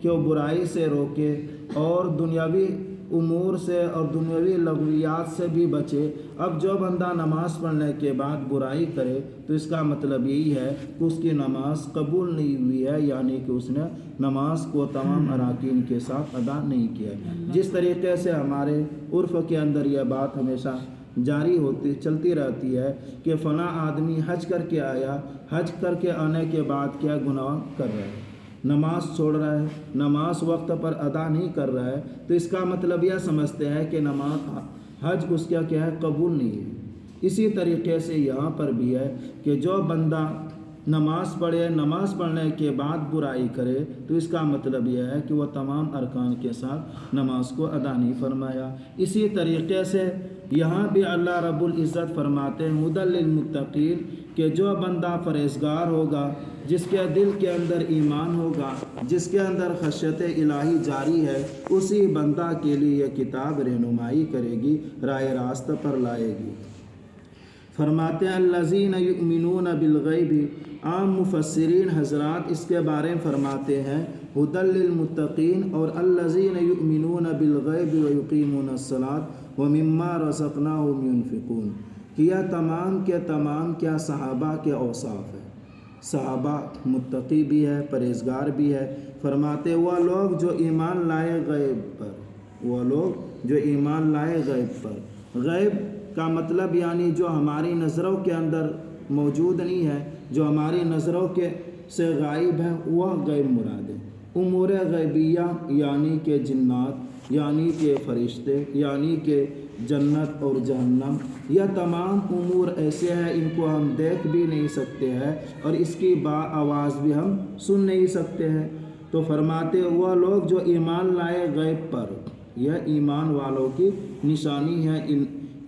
کہ وہ برائی سے روکے اور دنیاوی امور سے اور دنیاوی لغویات سے بھی بچے۔ اب جو بندہ نماز پڑھنے کے بعد برائی کرے تو اس کا مطلب یہی ہے کہ اس کی نماز قبول نہیں ہوئی ہے، یعنی کہ اس نے نماز کو تمام اراکین کے ساتھ ادا نہیں کیا ہے۔ جس طریقے سے ہمارے عرف کے اندر یہ بات ہمیشہ جاری ہوتی چلتی رہتی ہے کہ فلاں آدمی حج کر کے آیا، حج کر کے آنے کے بعد کیا گناہ کر رہا ہے، نماز چھوڑ رہا ہے، نماز وقت پر ادا نہیں کر رہا ہے، تو اس کا مطلب یہ سمجھتے ہیں کہ نماز حج اس کا کیا ہے قبول نہیں ہے۔ اسی طریقے سے یہاں پر بھی ہے کہ جو بندہ نماز پڑھے، نماز پڑھنے کے بعد برائی کرے تو اس کا مطلب یہ ہے کہ وہ تمام ارکان کے ساتھ نماز کو ادا نہیں فرمایا۔ اسی طریقے سے یہاں بھی اللہ رب العزت فرماتے ہیں ہدی للمتقین کہ جو بندہ پرہیزگار ہوگا، جس کے دل کے اندر ایمان ہوگا، جس کے اندر خشیت الہی جاری ہے، اسی بندہ کے لیے یہ کتاب رہنمائی کرے گی، راہ راست پر لائے گی۔ فرماتے ہیں الذین یؤمنون بالغیب، عام مفسرین حضرات اس کے بارے میں فرماتے ہیں ہدی للمتقین اور الذین یؤمنون بالغیب ویقیمون الصلاۃ ومما رزقناہم ینفقون، یہ تمام کے تمام کیا صحابہ کے اوصاف ہیں۔ صحابہ متقی بھی ہے، پرہیزگار بھی ہے۔ فرماتے وہ لوگ جو ایمان لائے غیب پر، وہ لوگ جو ایمان لائے غیب پر۔ غیب کا مطلب یعنی جو ہماری نظروں کے اندر موجود نہیں ہے، جو ہماری نظروں کے سے غائب ہے، وہ غیب مراد ہے۔ امور غیبیہ یعنی کہ جنات، یعنی کہ فرشتے، یعنی کہ جنت اور جہنم، یہ تمام امور ایسے ہیں ان کو ہم دیکھ بھی نہیں سکتے ہیں اور اس کی آواز بھی ہم سن نہیں سکتے ہیں۔ تو فرماتے وہ لوگ جو ایمان لائے غیب پر، یہ ایمان والوں کی نشانی ہے،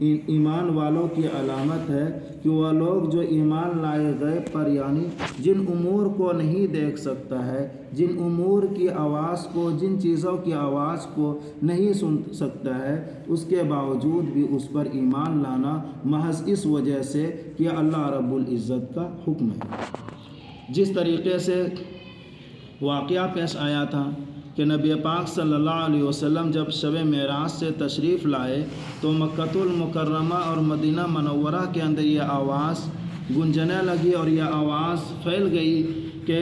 ایمان والوں کی علامت ہے کہ وہ لوگ جو ایمان لائے غیب پر، یعنی جن امور کو نہیں دیکھ سکتا ہے، جن امور کی آواز کو، جن چیزوں کی آواز کو نہیں سن سکتا ہے، اس کے باوجود بھی اس پر ایمان لانا محض اس وجہ سے کہ اللہ رب العزت کا حکم ہے۔ جس طریقے سے واقعہ پیش آیا تھا کہ نبی پاک صلی اللہ علیہ وسلم جب شب معراج سے تشریف لائے تو مکۃ المکرمہ اور مدینہ منورہ کے اندر یہ آواز گونجنے لگی اور یہ آواز پھیل گئی کہ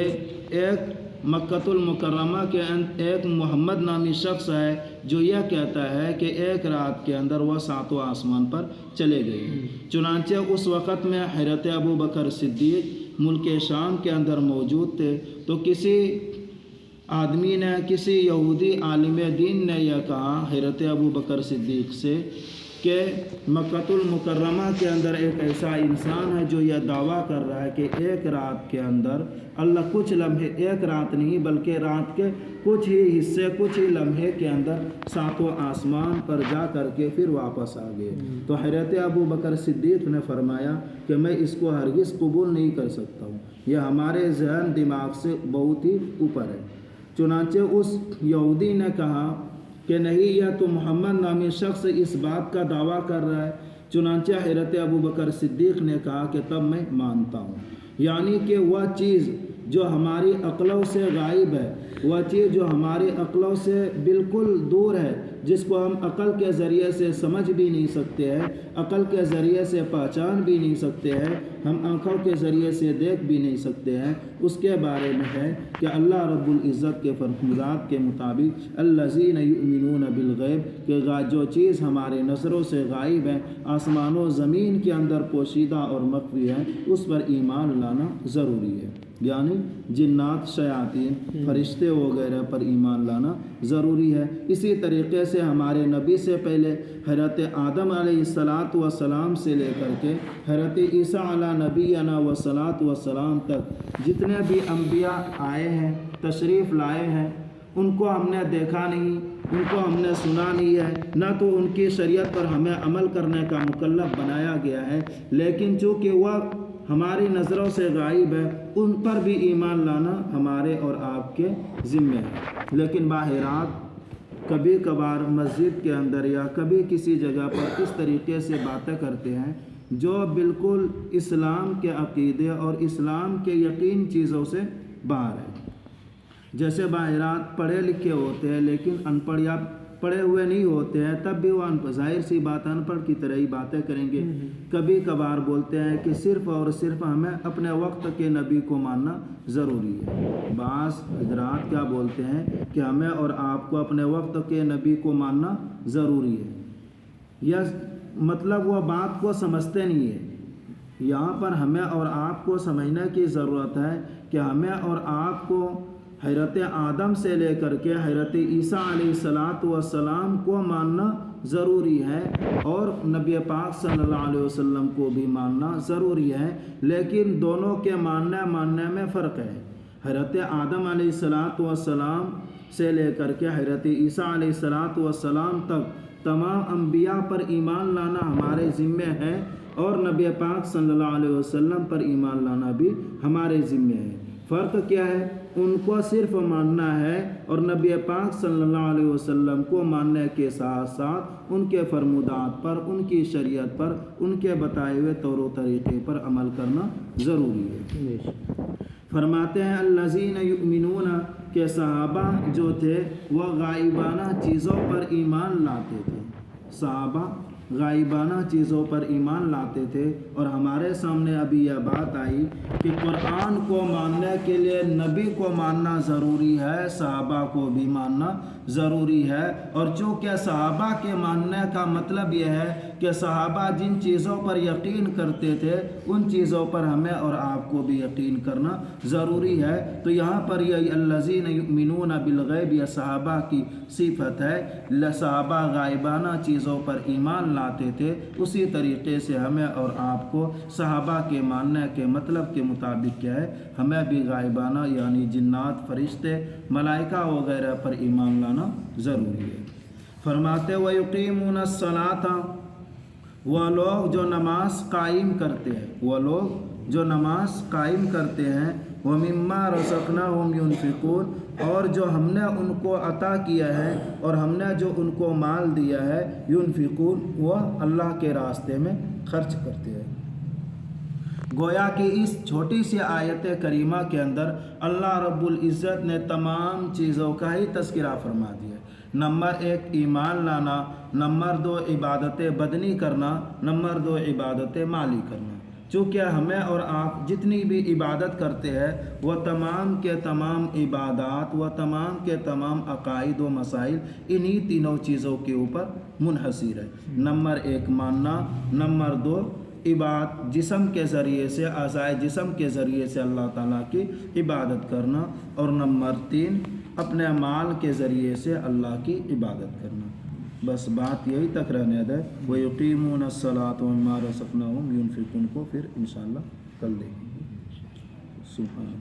ایک مکۃ المکرمہ کے ایک محمد نامی شخص ہے جو یہ کہتا ہے کہ ایک رات کے اندر وہ ساتوں آسمان پر چلے گئے۔ چنانچہ اس وقت میں حضرت ابوبکر صدیق ملک شام کے اندر موجود تھے، تو کسی آدمی نے، کسی یہودی عالم دین نے یہ کہا حضرت ابوبکر صدیق سے کہ مکۃ المکرمہ کے اندر ایک ایسا انسان ہے جو یہ دعویٰ کر رہا ہے کہ ایک رات کے اندر اللہ کچھ لمحے، ایک رات نہیں بلکہ رات کے کچھ ہی حصے، کچھ ہی لمحے کے اندر ساتوں آسمان پر جا کر کے پھر واپس آ گئے۔ تو حضرت ابوبکر صدیق نے فرمایا کہ میں اس کو ہرگز قبول نہیں کر سکتا ہوں، یہ ہمارے ذہن دماغ سے بہت ہی اوپر ہے۔ چنانچہ اس یہودی نے کہا کہ نہیں، یہ تو محمد نامی شخص اس بات کا دعویٰ کر رہا ہے۔ چنانچہ حضرت ابوبکر صدیق نے کہا کہ تب میں مانتا ہوں، یعنی کہ وہ چیز جو ہماری عقلوں سے غائب ہے، وہ چیز جو ہماری عقلوں سے بالکل دور ہے، جس کو ہم عقل کے ذریعے سے سمجھ بھی نہیں سکتے ہیں، عقل کے ذریعے سے پہچان بھی نہیں سکتے ہیں، ہم آنکھوں کے ذریعے سے دیکھ بھی نہیں سکتے ہیں، اس کے بارے میں ہے کہ اللہ رب العزت کے فرمودات کے مطابق الذین یؤمنون بالغیب، کہ جو چیز ہمارے نظروں سے غائب ہے، آسمان و زمین کے اندر پوشیدہ اور مخفی ہے، اس پر ایمان لانا ضروری ہے، یعنی جنات، شیاطین، فرشتے وغیرہ پر ایمان لانا ضروری ہے۔ اسی طریقے سے ہمارے نبی سے پہلے حضرت آدم علیہ السلام سے لے کر کے حضرت عیسیٰ علیہ نبینا والسلام تک جتنے بھی انبیاء آئے ہیں، تشریف لائے ہیں، ان کو ہم نے دیکھا نہیں، ان کو ہم نے سنا نہیں ہے، نہ تو ان کی شریعت پر ہمیں عمل کرنے کا مکلف بنایا گیا ہے، لیکن چونکہ وہ ہماری نظروں سے غائب ہے، ان پر بھی ایمان لانا ہمارے اور آپ کے ذمہ ہے۔ لیکن باہرات کبھی کبھار مسجد کے اندر یا کبھی کسی جگہ پر اس طریقے سے باتیں کرتے ہیں جو بالکل اسلام کے عقیدے اور اسلام کے یقین چیزوں سے باہر ہے۔ جیسے باہرات پڑھے لکھے ہوتے ہیں لیکن ان پڑھ یا پڑھے ہوئے نہیں ہوتے ہیں، تب بھی وہ ظاہر سی بات ان پڑھ کی طرح ہی باتیں کریں گے۔ کبھی کبھار بولتے ہیں کہ صرف اور صرف ہمیں اپنے وقت کے نبی کو ماننا ضروری ہے۔ بعض حضرات کیا بولتے ہیں کہ ہمیں اور آپ کو اپنے وقت کے نبی کو ماننا ضروری ہے، یا مطلب وہ بات کو سمجھتے نہیں ہے۔ یہاں پر ہمیں اور آپ کو سمجھنے کی ضرورت ہے کہ ہمیں اور آپ کو حضرت آدم سے لے کر کے حضرت عیسیٰ علیہ السلام کو ماننا ضروری ہے، اور نبی پاک صلی اللہ علیہ وسلم کو بھی ماننا ضروری ہے، لیکن دونوں کے ماننے میں فرق ہے۔ حضرت آدم علیہ السلام سے لے کر کے حضرت عیسیٰ علیہ السلام تک تمام انبیاء پر ایمان لانا ہمارے ذمے ہے، اور نبی پاک صلی اللہ علیہ وسلم پر ایمان لانا بھی ہمارے ذمے ہے۔ فرق کیا ہے؟ ان کو صرف ماننا ہے، اور نبی پاک صلی اللہ علیہ وسلم کو ماننے کے ساتھ ساتھ ان کے فرمودات پر، ان کی شریعت پر، ان کے بتائے ہوئے طور و طریقے پر عمل کرنا ضروری ہے۔ فرماتے ہیں الذین یؤمنون کہ صحابہ جو تھے وہ غائبانہ چیزوں پر ایمان لاتے تھے۔ صحابہ غائبانہ چیزوں پر ایمان لاتے تھے، اور ہمارے سامنے ابھی یہ بات آئی کہ قرآن کو ماننے کے لیے نبی کو ماننا ضروری ہے، صحابہ کو بھی ماننا ضروری ہے۔ اور چونکہ صحابہ کے ماننے کا مطلب یہ ہے کہ صحابہ جن چیزوں پر یقین کرتے تھے ان چیزوں پر ہمیں اور آپ کو بھی یقین کرنا ضروری ہے۔ تو یہاں پر یہ الذین یؤمنون بالغیب یہ صحابہ کی صفت ہے، صحابہ غائبانہ چیزوں پر ایمان لاتے تھے، اسی طریقے سے ہمیں اور آپ کو صحابہ کے ماننے کے مطلب کے مطابق کیا ہے، ہمیں بھی غائبانہ یعنی جنات، فرشتے، ملائکہ وغیرہ پر ایمان لانا ضروری ہے۔ فرماتے وَيُقِيمُونَ الصَّلَاةَ وہ لوگ جو نماز قائم کرتے ہیں، وہ لوگ جو نماز قائم کرتے ہیں، وَمِمَّا رَزَقْنَاهُمْ يُنْفِقُونَ اور جو ہم نے ان کو عطا کیا ہے اور ہم نے جو ان کو مال دیا ہے، يُنْفِقُونَ وہ اللہ کے راستے میں خرچ کرتے ہیں۔ گویا کہ اس چھوٹی سی آیت کریمہ کے اندر اللہ رب العزت نے تمام چیزوں کا ہی تذکرہ فرما دیا۔ نمبر 1 ایمان لانا، نمبر 2 عبادت بدنی کرنا، نمبر 2 عبادت مالی کرنا۔ چونکہ ہمیں اور آپ جتنی بھی عبادت کرتے ہیں وہ تمام کے تمام عبادات، وہ تمام کے تمام عقائد و مسائل انہی تینوں چیزوں کے اوپر منحصر ہے۔ نمبر 1 ماننا، نمبر 2 جسم کے ذریعے سے، اعضائے جسم کے ذریعے سے اللہ تعالیٰ کی عبادت کرنا، اور نمبر 3 اپنے مال کے ذریعے سے اللہ کی عبادت کرنا۔ بس بات یہی تک رہنے دے۔ وَيُقِيمُونَ الصَّلَاةَ وَمِمَّا رَزَقْنَاهُمْ يُنْفِقُونَ کو پھر انشاءاللہ کل دیکھیں گے۔ سبحان